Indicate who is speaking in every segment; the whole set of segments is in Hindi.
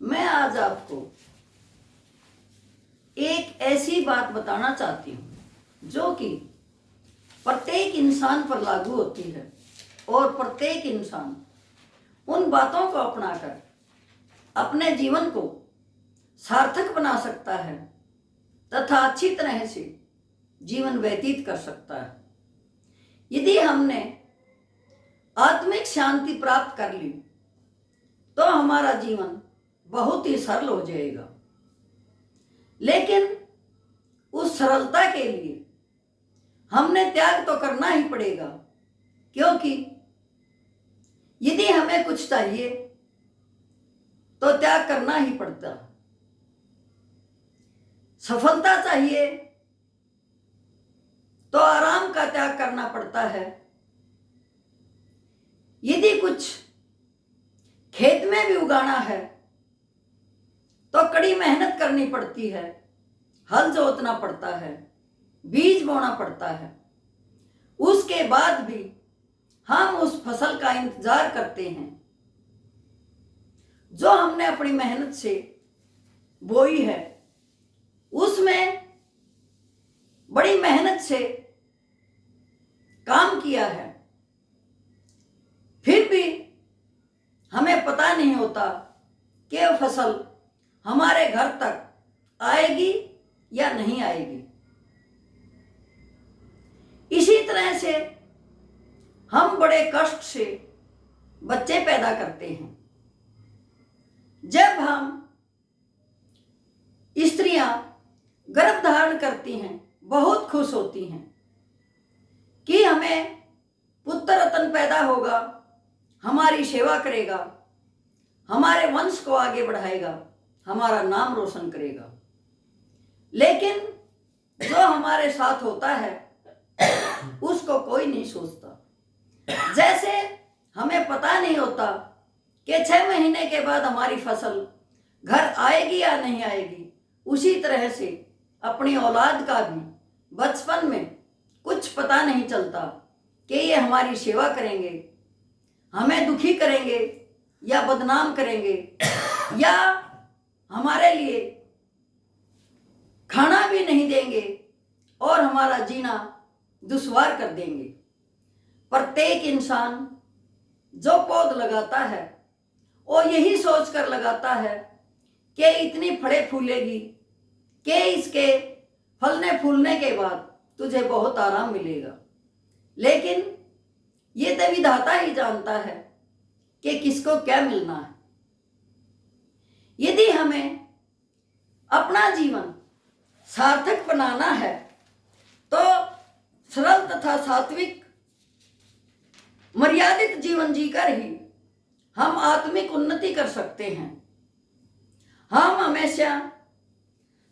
Speaker 1: मैं आज आपको एक ऐसी बात बताना चाहती हूँ जो कि प्रत्येक इंसान पर लागू होती है और प्रत्येक इंसान उन बातों को अपनाकर अपने जीवन को सार्थक बना सकता है तथा अच्छी तरह से जीवन व्यतीत कर सकता है। यदि हमने आत्मिक शांति प्राप्त कर ली तो हमारा जीवन बहुत ही सरल हो जाएगा, लेकिन उस सरलता के लिए हमने त्याग तो करना ही पड़ेगा, क्योंकि यदि हमें कुछ चाहिए तो त्याग करना ही पड़ता। सफलता चाहिए तो आराम का त्याग करना पड़ता है। यदि कुछ खेत में भी उगाना है तो कड़ी मेहनत करनी पड़ती है, हल जोतना पड़ता है, बीज बोना पड़ता है। उसके बाद भी हम उस फसल का इंतजार करते हैं जो हमने अपनी मेहनत से बोई है। उसमें बड़ी मेहनत से काम किया है, फिर भी हमें पता नहीं होता कि वह फसल हमारे घर तक आएगी या नहीं आएगी। इसी तरह से हम बड़े कष्ट से बच्चे पैदा करते हैं। जब हम स्त्रियां गर्भ धारण करती हैं, बहुत खुश होती हैं कि हमें पुत्र रत्न पैदा होगा, हमारी सेवा करेगा, हमारे वंश को आगे बढ़ाएगा, हमारा नाम रोशन करेगा। लेकिन जो हमारे साथ होता है उसको कोई नहीं सोचता। जैसे हमें पता नहीं होता कि 6 महीने के बाद हमारी फसल घर आएगी या नहीं आएगी, उसी तरह से अपनी औलाद का भी बचपन में कुछ पता नहीं चलता कि ये हमारी सेवा करेंगे, हमें दुखी करेंगे या बदनाम करेंगे, या हमारे लिए खाना भी नहीं देंगे और हमारा जीना दुश्वार कर देंगे। प्रत्येक इंसान जो पौध लगाता है वो यही सोचकर लगाता है कि इतनी फले फूलेगी कि इसके फलने फूलने के बाद तुझे बहुत आराम मिलेगा। लेकिन ये तो विधाता ही जानता है कि किसको क्या मिलना है। यदि हमें अपना जीवन सार्थक बनाना है तो सरल तथा सात्विक मर्यादित जीवन जीकर ही हम आत्मिक उन्नति कर सकते हैं। हम हमेशा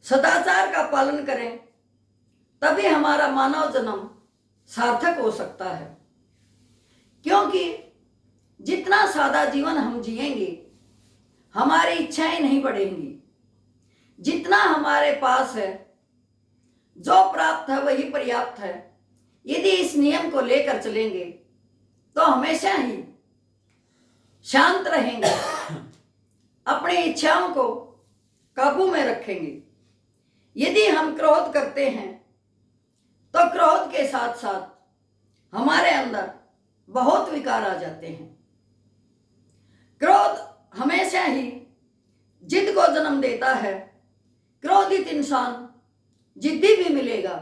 Speaker 1: सदाचार का पालन करें, तभी हमारा मानव जन्म सार्थक हो सकता है। क्योंकि जितना सादा जीवन हम जिएंगे हमारी इच्छाएं नहीं बढ़ेंगी। जितना हमारे पास है, जो प्राप्त है वही पर्याप्त है, यदि इस नियम को लेकर चलेंगे तो हमेशा ही शांत रहेंगे, अपनी इच्छाओं को काबू में रखेंगे। यदि हम क्रोध करते हैं तो क्रोध के साथ साथ हमारे अंदर बहुत विकार आ जाते हैं। क्रोध हमेशा ही जिद को जन्म देता है। क्रोधित इंसान जिद्दी भी मिलेगा,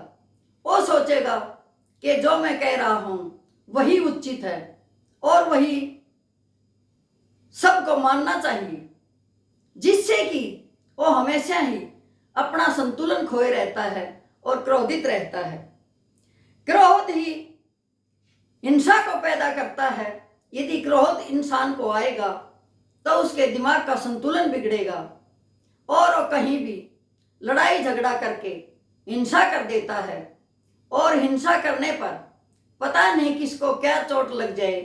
Speaker 1: वो सोचेगा कि जो मैं कह रहा हूं वही उचित है और वही सबको मानना चाहिए, जिससे कि वो हमेशा ही अपना संतुलन खोए रहता है और क्रोधित रहता है। क्रोध ही हिंसा को पैदा करता है। यदि क्रोध इंसान को आएगा तो उसके दिमाग का संतुलन बिगड़ेगा और वो कहीं भी लड़ाई झगड़ा करके हिंसा कर देता है, और हिंसा करने पर पता नहीं किसको क्या चोट लग जाए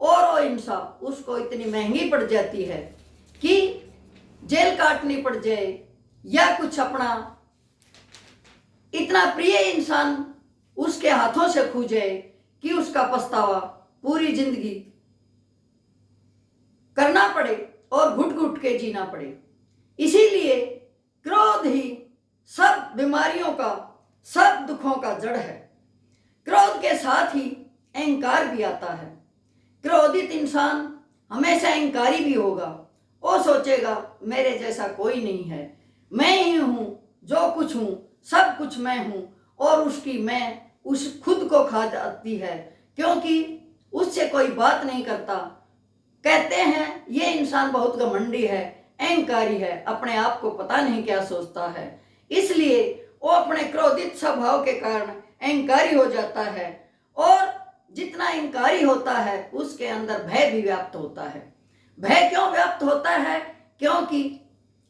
Speaker 1: और वो हिंसा उसको इतनी महंगी पड़ जाती है कि जेल काटनी पड़ जाए, या कुछ अपना इतना प्रिय इंसान उसके हाथों से खो जाए कि उसका पछतावा पूरी जिंदगी करना पड़े और घुट घुट के जीना पड़े। इसीलिए क्रोध ही सब बीमारियों का, सब दुखों का जड़ है। क्रोध के साथ ही अहंकार भी आता है। क्रोधित इंसान हमेशा अहंकारी भी होगा। वो सोचेगा मेरे जैसा कोई नहीं है, मैं ही हूँ, जो कुछ हूँ सब कुछ मैं हूँ, और उसकी मैं उस खुद को खा जाती है, क्योंकि उससे कोई बात नहीं करता। कहते हैं ये इंसान बहुत घमंडी है, अहंकारी है, अपने आप को पता नहीं क्या सोचता है। इसलिए वो अपने क्रोधित स्वभाव के कारण अहंकारी हो जाता है, और जितना अहंकारी होता है उसके अंदर भय भी व्याप्त होता है। भय क्यों व्याप्त होता है? क्योंकि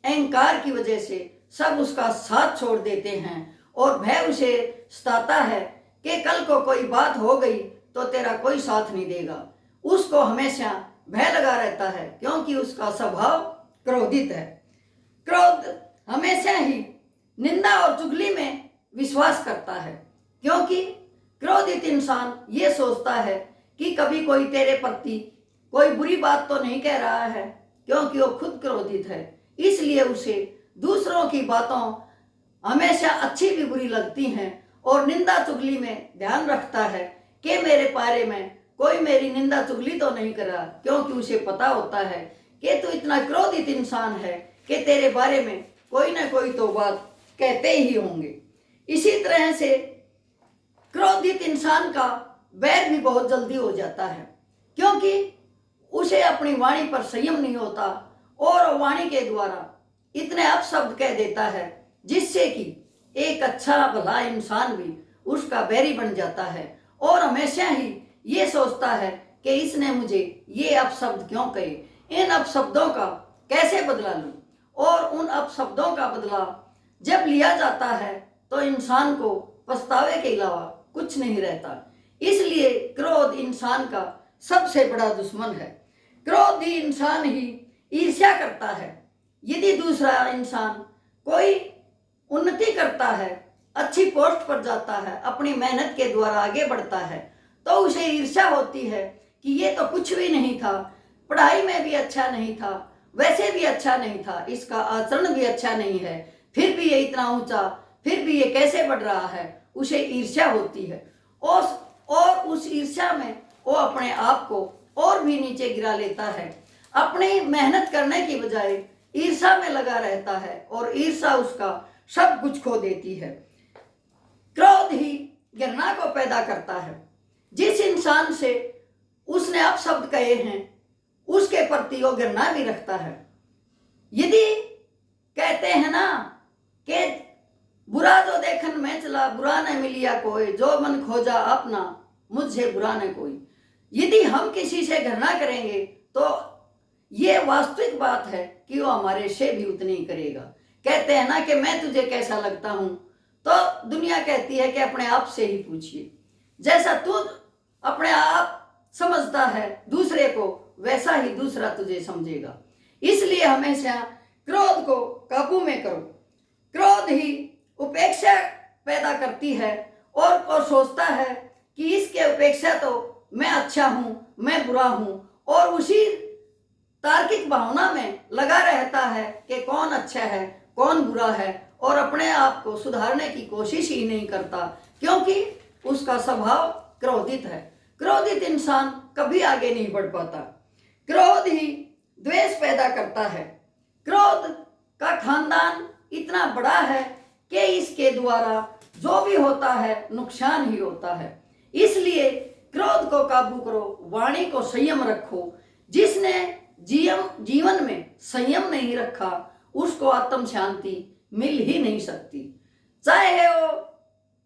Speaker 1: अहंकार की वजह से सब उसका साथ छोड़ देते हैं, और भय उसे सताता है कि कल को कोई बात हो गई तो तेरा कोई साथ नहीं देगा। उसको हमेशा भय लगा रहता है, क्योंकि उसका स्वभाव क्रोधित है। क्रोध हमेशा ही निंदा और चुगली में विश्वास करता है, क्योंकि क्रोधित इंसान ये सोचता है कि कभी कोई तेरे प्रति कोई बुरी बात तो नहीं कह रहा है, क्योंकि वो खुद क्रोधित है। इसलिए उसे दूसरों की बातों हमेशा अच्छी भी बुरी लगती हैं, और निंदा चुगली में ध्यान रखता है कि मेरे बारे में कोई मेरी निंदा चुगली तो नहीं कर रहा, क्योंकि उसे पता होता है कि तू इतना क्रोधित इंसान है कि तेरे बारे में कोई ना कोई तो बात कहते ही होंगे। इसी तरह से क्रोधित इंसान का वैर भी बहुत जल्दी हो जाता है, क्योंकि उसे अपनी वाणी पर संयम नहीं होता, और वाणी के द्वारा इतने अपशब्द कह देता है जिससे कि एक अच्छा भला इंसान भी उसका बैरी बन जाता है, और हमेशा ही ये सोचता है कि इसने मुझे ये अपशब्द क्यों कहे, इन अपशब्दों का कैसे बदला लूं। और उन अपशब्दों का बदला जब लिया जाता है तो इंसान को पछतावे के अलावा कुछ नहीं रहता। इसलिए क्रोध इंसान का सबसे बड़ा दुश्मन है। क्रोधी इंसान ही ईर्ष्या करता है। यदि दूसरा इंसान कोई उन्नति करता है, अच्छी पोस्ट पर जाता है, अपनी मेहनत के द्वारा आगे बढ़ता है, तो उसे ईर्ष्या होती है कि ये तो कुछ भी नहीं था, पढ़ाई में भी अच्छा नहीं था, वैसे भी अच्छा नहीं था, इसका आचरण भी अच्छा नहीं है, फिर भी ये इतना ऊंचा, फिर भी ये कैसे बढ़ रहा है, उसे ईर्ष्या होती है। और उस ईर्ष्या में वो अपने आप को और भी नीचे गिरा लेता है। अपनी मेहनत करने की बजाय ईर्ष्या में लगा रहता है, और ईर्ष्या उसका सब कुछ खो देती है। क्रोध ही घृणा को पैदा करता है। जिस इंसान से उसने अपशब्द कहे हैं उसके प्रति वो घृणा भी रखता है। यदि कहते हैं ना कि बुरा जो देखन में चला, बुरा न मिलिया कोई, जो मन खोजा अपना, मुझसे बुरा न कोई। यदि हम किसी से घृणा करेंगे तो ये वास्तविक बात है कि वो हमारे से भी उतनी ही करेगा। कहते हैं ना कि मैं तुझे कैसा लगता हूं, तो दुनिया कहती है कि अपने आप से ही पूछिए। जैसा तू अपने आप समझता है दूसरे को, वैसा ही दूसरा तुझे समझेगा। इसलिए हमेशा क्रोध को काबू में करो। क्रोध ही उपेक्षा पैदा करती है, और सोचता है कि इसके अपेक्षा तो मैं अच्छा हूं, मैं बुरा हूं, और उसी तार्किक भावना में लगा रहता है कि कौन अच्छा है, कौन बुरा है, और अपने आप को सुधारने की कोशिश ही नहीं करता, क्योंकि उसका स्वभाव क्रोधित है। क्रोधित इंसान कभी आगे नहीं बढ़ पाता। क्रोध ही द्वेष पैदा करता है। क्रोध का खानदान इतना बड़ा है कि इसके द्वारा जो भी होता है नुकसान ही होता है। इसलिए क्रोध को काबू करो, वाणी को संयम रखो। जिसने जीवन में संयम नहीं रखा उसको आत्म शांति मिल ही नहीं सकती। चाहे वो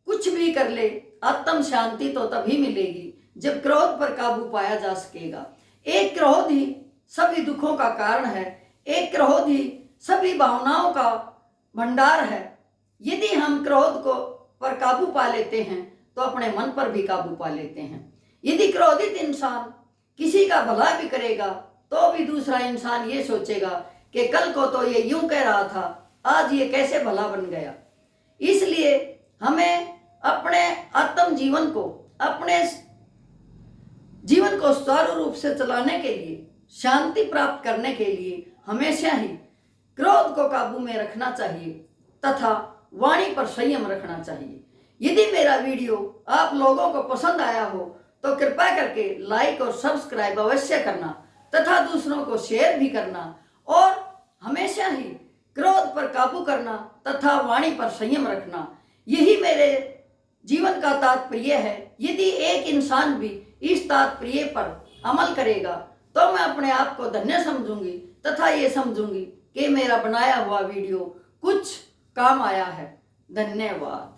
Speaker 1: कुछ भी कर ले, आत्म शांति तो तभी मिलेगी जब क्रोध पर काबू पाया जा सकेगा। एक क्रोध ही सभी दुखों का कारण है। एक क्रोध ही सभी भावनाओं का भंडार है। यदि हम क्रोध को पर काबू पा लेते हैं तो अपने मन पर भी काबू पा लेते हैं। यदि क्रोधित इंसान किसी का भला भी करेगा तो भी दूसरा इंसान ये सोचेगा कि कल को तो ये यूं कह रहा था, आज ये कैसे भला बन गया। इसलिए हमें अपने आत्म जीवन को, अपने जीवन को सुचारू रूप से चलाने के लिए, शांति प्राप्त करने के लिए हमेशा ही क्रोध को काबू में रखना चाहिए तथा वाणी पर संयम रखना चाहिए। यदि मेरा वीडियो आप लोगों को पसंद आया हो तो कृपया करके लाइक और सब्सक्राइब अवश्य करना तथा दूसरों को शेयर भी करना और हमेशा ही क्रोध पर काबू करना तथा वाणी पर संयम रखना, यही मेरे जीवन का तात्पर्य है। यदि एक इंसान भी इस तात्पर्य पर अमल करेगा तो मैं अपने आप को धन्य समझूंगी तथा ये समझूंगी कि मेरा बनाया हुआ वीडियो कुछ काम आया है। धन्यवाद।